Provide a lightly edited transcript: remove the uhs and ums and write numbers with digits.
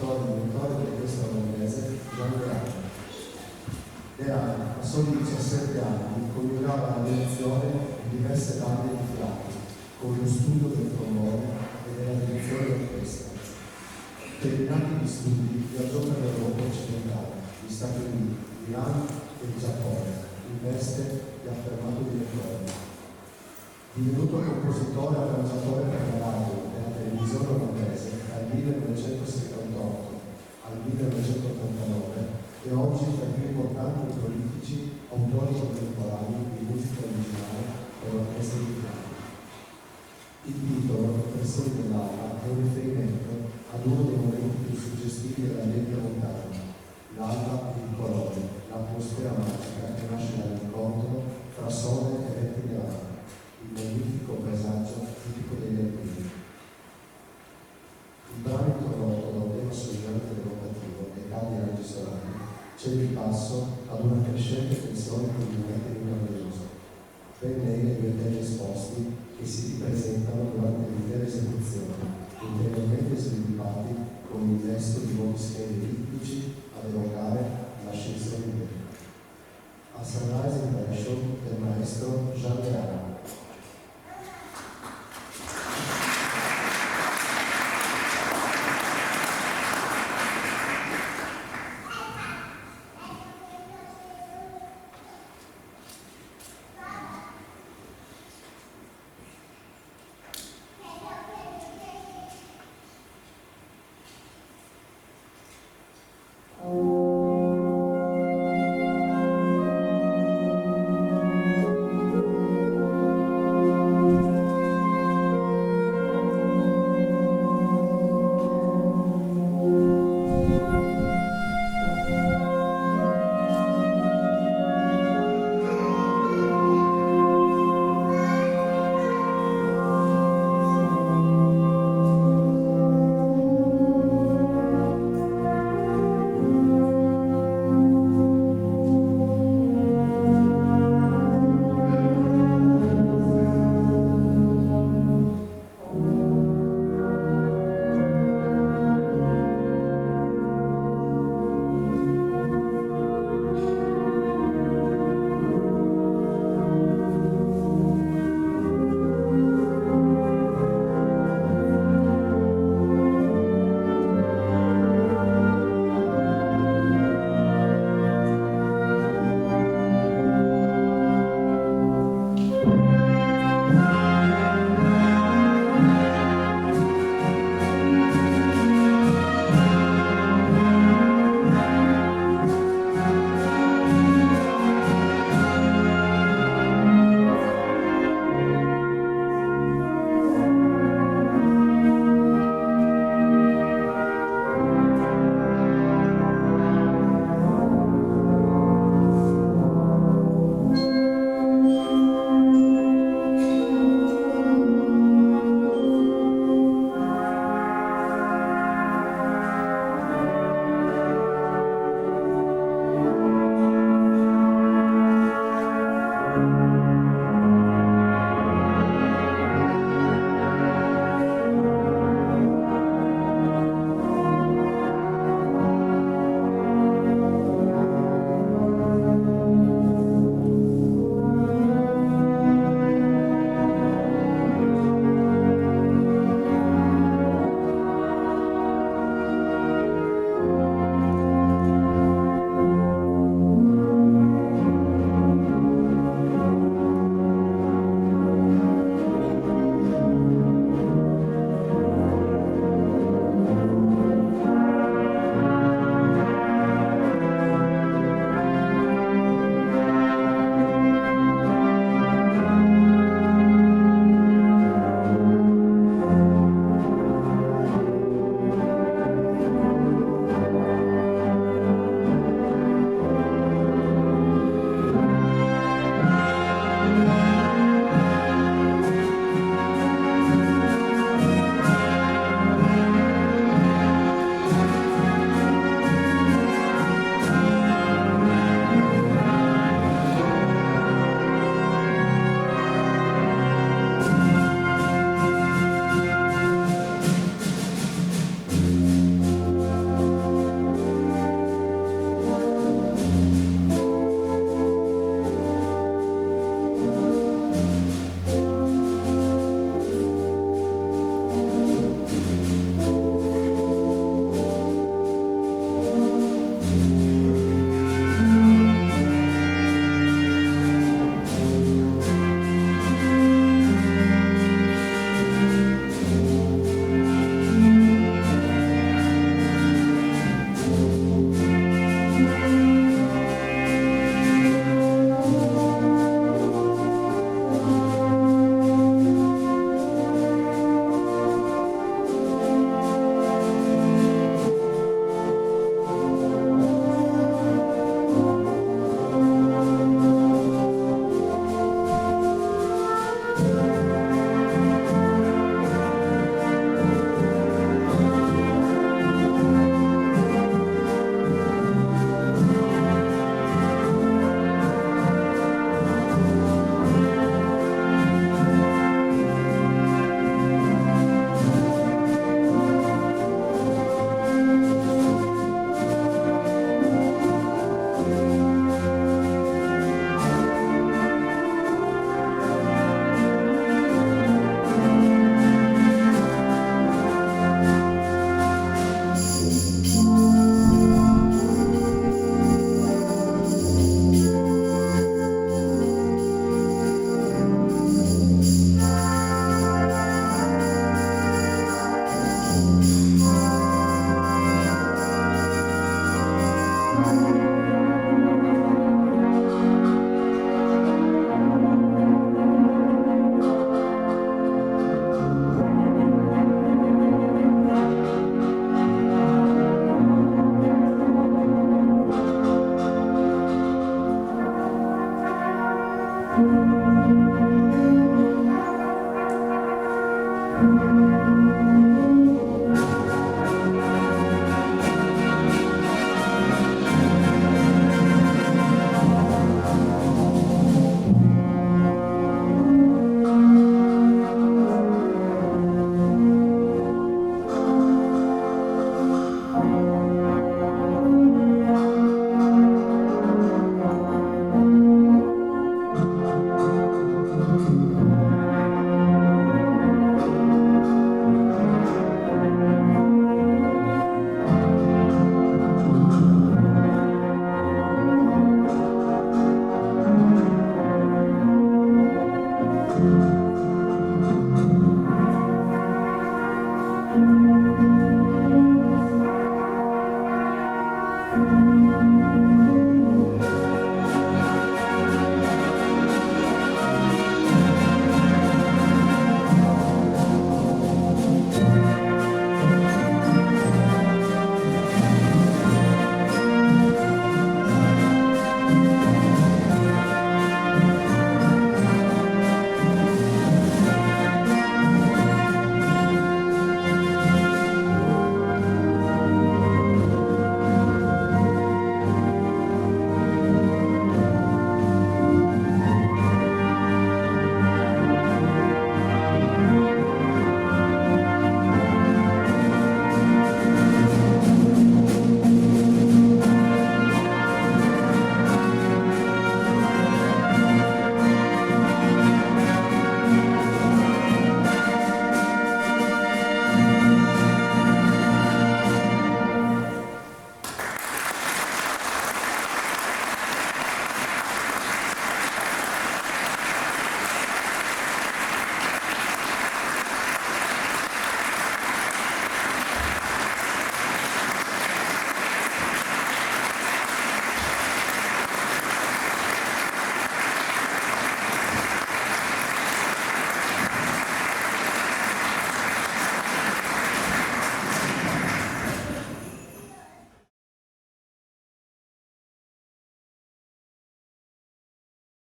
compositore e direttore dell'orchestra olandese Jean Leano. Leano, a soli 17 anni, coniugava la direzione in diverse bande di fiati, con lo studio del trombone e della direzione d'orchestra. Terminati gli studi, viaggiò per l'Europa occidentale, gli Stati Uniti, l'Iran e il Giappone, in veste di affermato direttore. Divenuto compositore e arrangiatore per la radio e la televisione olandese dal 1978 al 1989 e oggi tra i più importanti politici autori contemporanei di musica originale per l'orchestra di piano. Il titolo, Impressioni dell'alba, è un riferimento ad uno dei momenti più suggestivi della Media montagna, l'alba e i colori, l'atmosfera magica che nasce dall'incontro fra sole e venti nevati, il magnifico paesaggio tipico degli alpini. Il brano introdotto da un tema soggente evocativo e caldi raggi solari cede il passo ad una crescente tensione con il momento meraviglioso, ben nei due temi esposti che si ripresentano durante l'intera esecuzione, ulteriormente sviluppati con il gesto di nuovi schemi ritmici ad evocare l'ascensione di Dio. A Sunrise Impression del maestro Jean Leano. Thank you.